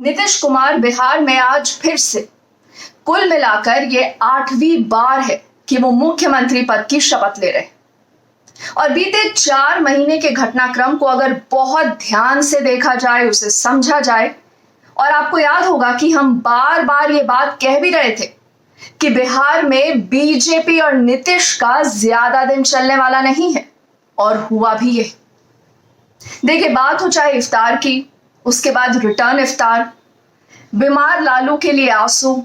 नीतीश कुमार बिहार में आज फिर से कुल मिलाकर ये 8वीं बार है कि वो मुख्यमंत्री पद की शपथ ले रहे हैं। और बीते 4 महीने के घटनाक्रम को अगर बहुत ध्यान से देखा जाए, उसे समझा जाए, और आपको याद होगा कि हम बार बार ये बात कह भी रहे थे कि बिहार में बीजेपी और नीतीश का ज्यादा दिन चलने वाला नहीं है, और हुआ भी यही। देखिए, बात हो चाहे इफ्तार की, उसके बाद रिटर्न इफ्तार, बीमार लालू के लिए आंसू,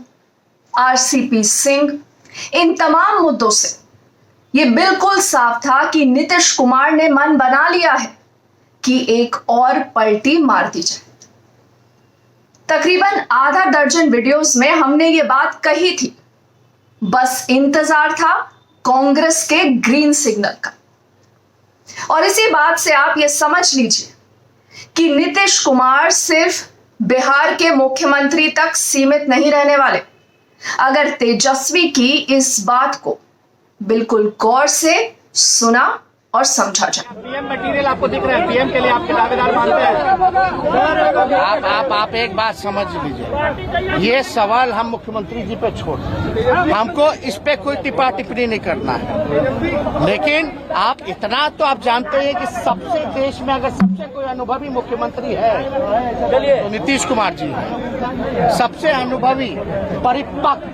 आरसीपी सिंह, इन तमाम मुद्दों से ये बिल्कुल साफ था कि नीतीश कुमार ने मन बना लिया है कि एक और पलटी मार दी जाए। तकरीबन आधा दर्जन वीडियोस में हमने ये बात कही थी, बस इंतजार था कांग्रेस के ग्रीन सिग्नल का। और इसी बात से आप ये समझ लीजिए कि नीतीश कुमार सिर्फ बिहार के मुख्यमंत्री तक सीमित नहीं रहने वाले। अगर तेजस्वी की इस बात को बिल्कुल गौर से सुना और समझा जाए। पीएम मटेरियल आपको दिख रहा है, पीएम के लिए आपके दावेदार मानते हैं। आप एक बात समझ लीजिए, ये सवाल हम मुख्यमंत्री जी पे छोड़, हमको इस पे कोई टिप्पा टिप्पणी नहीं करना है। लेकिन आप इतना तो आप जानते हैं कि सबसे देश में अगर सबसे कोई अनुभवी मुख्यमंत्री है तो नीतीश कुमार जी है। सबसे अनुभवी, परिपक्व,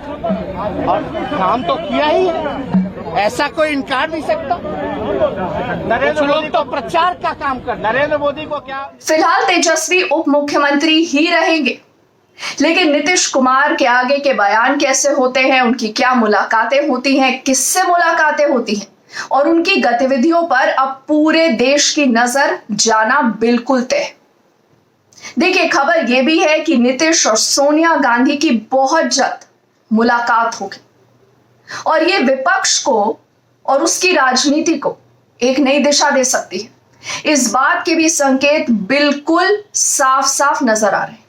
और काम तो किया ही है, ऐसा कोई इनकार नहीं सकता। कुछ लोग तो प्रचार का काम कर, नरेंद्र मोदी को क्या। फिलहाल तेजस्वी उप मुख्यमंत्री ही रहेंगे, लेकिन नीतीश कुमार के आगे के बयान कैसे होते हैं, उनकी क्या मुलाकातें होती हैं, किससे मुलाकातें होती हैं, और उनकी गतिविधियों पर अब पूरे देश की नजर जाना बिल्कुल तय। देखिए, खबर यह भी है कि नीतीश और सोनिया गांधी की बहुत जल्द मुलाकात होगी, और ये विपक्ष को और उसकी राजनीति को एक नई दिशा दे सकती है। इस बात के भी संकेत बिल्कुल साफ साफ नजर आ रहे हैं।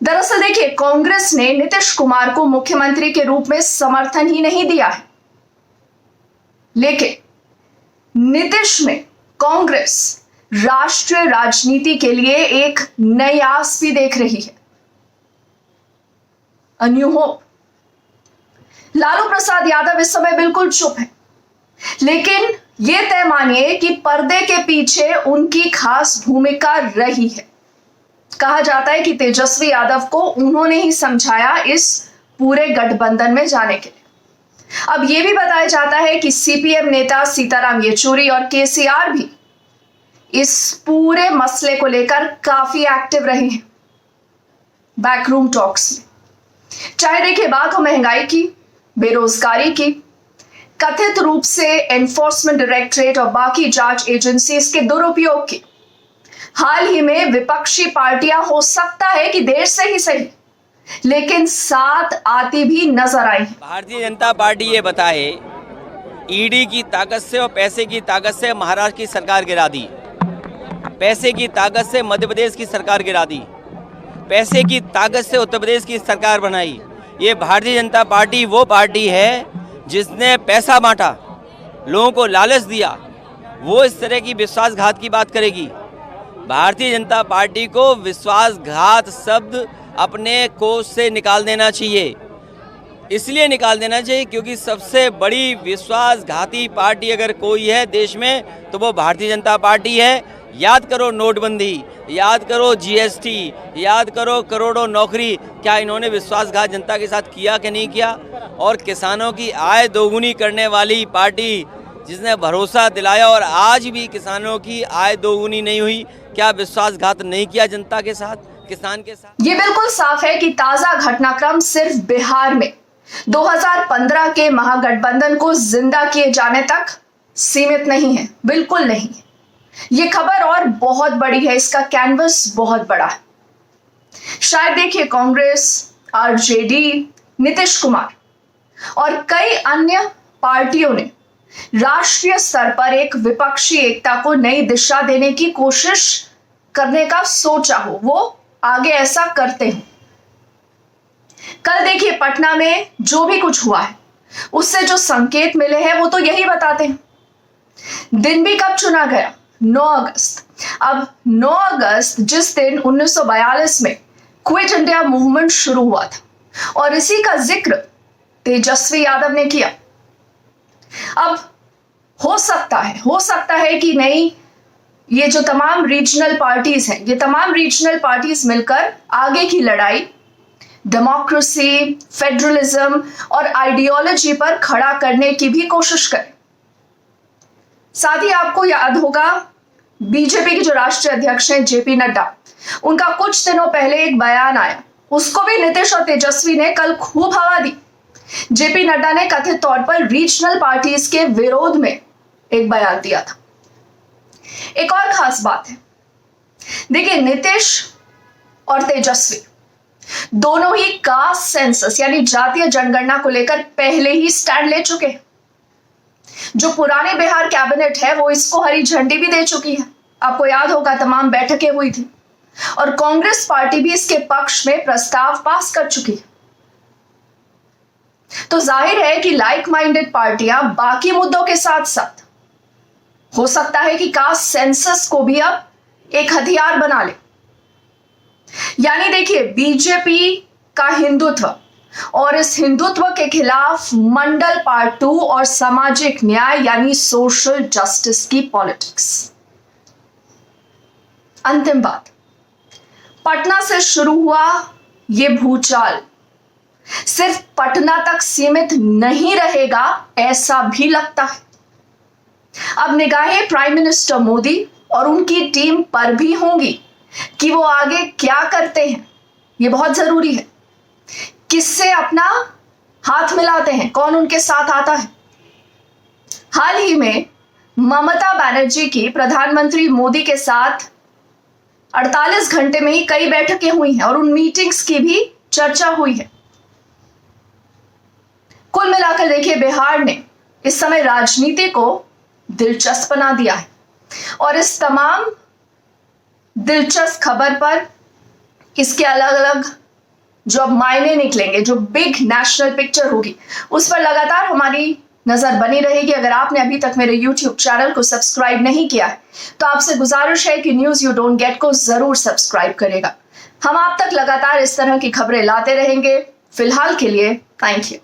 दरअसल देखिए, कांग्रेस ने नीतीश कुमार को मुख्यमंत्री के रूप में समर्थन ही नहीं दिया है, लेकिन नीतीश में कांग्रेस राष्ट्रीय राजनीति के लिए एक नई आस भी देख रही है, a new hope. Lalu Prasad Yadav इस समय बिल्कुल चुप है, लेकिन यह तय मानिए कि पर्दे के पीछे उनकी खास भूमिका रही है। कहा जाता है कि तेजस्वी यादव को उन्होंने ही समझाया इस पूरे गठबंधन में जाने के लिए। अब यह भी बताया जाता है कि सीपीएम नेता सीताराम येचुरी और केसीआर भी इस पूरे मसले को लेकर काफी एक्टिव रहे हैं बैकरूम टॉक्स में। चाहे देखिए बात हो महंगाई की, बेरोजगारी की, कथित रूप से एनफोर्समेंट डायरेक्टरेट और बाकी जांच एजेंसीज के दुरुपयोग की। हाल ही में विपक्षी पार्टियां हो सकता है कि देर से ही सही, लेकिन साथ आती भी नजर आई। भारतीय जनता पार्टी ये बताए, ईडी की ताकत से और पैसे की ताकत से महाराष्ट्र की सरकार गिरा दी, पैसे की ताकत से मध्य प्रदेश की सरकार गिरा दी, पैसे की ताकत से उत्तर प्रदेश की सरकार बनाई। ये भारतीय जनता पार्टी वो पार्टी है जिसने पैसा बांटा, लोगों को लालच दिया, वो इस तरह की विश्वासघात की बात करेगी। भारतीय जनता पार्टी को विश्वासघात शब्द अपने कोश से निकाल देना चाहिए। इसलिए निकाल देना चाहिए क्योंकि सबसे बड़ी विश्वासघाती पार्टी अगर कोई है देश में तो वो भारतीय जनता पार्टी है। याद करो नोटबंदी, याद करो जीएसटी, याद करो करोड़ों नौकरी, क्या इन्होंने विश्वासघात जनता के साथ किया कि नहीं किया? और किसानों की आय दोगुनी करने वाली पार्टी जिसने भरोसा दिलाया और आज भी किसानों की आय दोगुनी नहीं हुई, क्या विश्वासघात नहीं किया जनता के साथ, किसान के साथ? ये बिल्कुल साफ है कि ताजा घटनाक्रम सिर्फ बिहार में 2015 के महागठबंधन को जिंदा किए जाने तक सीमित नहीं है, बिल्कुल नहीं है। ये खबर और बहुत बड़ी है, इसका कैनवस बहुत बड़ा है। शायद देखिए, कांग्रेस, आरजेडी, नीतीश कुमार और कई अन्य पार्टियों ने राष्ट्रीय स्तर पर एक विपक्षी एकता को नई दिशा देने की कोशिश करने का सोचा हो, वो आगे ऐसा करते हो। कल देखिए पटना में जो भी कुछ हुआ है, उससे जो संकेत मिले हैं वो तो यही बताते हैं। दिन भी कब चुना गया, 9 अगस्त। अब 9 अगस्त जिस दिन 1942 में क्विट इंडिया मूवमेंट शुरू हुआ था और इसी का जिक्र तेजस्वी यादव ने किया। अब हो सकता है कि नहीं, ये जो तमाम रीजनल पार्टीज हैं, ये तमाम रीजनल पार्टीज मिलकर आगे की लड़ाई डेमोक्रेसी, फेडरलिज्म और आइडियोलॉजी पर खड़ा करने की भी कोशिश करें। साथ ही आपको याद होगा बीजेपी के जो राष्ट्रीय अध्यक्ष हैं जेपी नड्डा, उनका कुछ दिनों पहले एक बयान आया, उसको भी नीतीश और तेजस्वी ने कल खूब हवा दी। जेपी नड्डा ने कथित तौर पर रीजनल पार्टीज के विरोध में एक बयान दिया था। एक और खास बात है, देखिए नीतीश और तेजस्वी दोनों ही कास्ट सेंसस यानी जातीय जनगणना को लेकर पहले ही स्टैंड ले चुके हैं। जो पुरानी बिहार कैबिनेट है वो इसको हरी झंडी भी दे चुकी है। आपको याद होगा तमाम बैठकें हुई थी और कांग्रेस पार्टी भी इसके पक्ष में प्रस्ताव पास कर चुकी है। तो जाहिर है कि लाइक माइंडेड पार्टियां बाकी मुद्दों के साथ साथ हो सकता है कि कास्ट सेंसस को भी अब एक हथियार बना ले। यानी देखिए, बीजेपी का हिंदुत्व और इस हिंदुत्व के खिलाफ मंडल पार्ट 2 और सामाजिक न्याय यानी सोशल जस्टिस की पॉलिटिक्स। अंतिम बात, पटना से शुरू हुआ ये भूचाल सिर्फ पटना तक सीमित नहीं रहेगा, ऐसा भी लगता है। अब निगाहें प्राइम मिनिस्टर मोदी और उनकी टीम पर भी होंगी कि वो आगे क्या करते हैं। ये बहुत जरूरी है, किससे अपना हाथ मिलाते हैं, कौन उनके साथ आता है। हाल ही में ममता बनर्जी की प्रधानमंत्री मोदी के साथ 48 घंटे में ही कई बैठकें हुई हैं और उन मीटिंग्स की भी चर्चा हुई है। कुल मिलाकर देखिए, बिहार ने इस समय राजनीति को दिलचस्प बना दिया है और इस तमाम दिलचस्प खबर पर इसके अलग अलग जो अब मायने निकलेंगे, जो बिग नेशनल पिक्चर होगी, उस पर लगातार हमारी नजर बनी रहेगी। अगर आपने अभी तक मेरे YouTube चैनल को सब्सक्राइब नहीं किया है तो आपसे गुजारिश है कि न्यूज यू डोंट गेट को जरूर सब्सक्राइब करेगा। हम आप तक लगातार इस तरह की खबरें लाते रहेंगे। फिलहाल के लिए थैंक यू।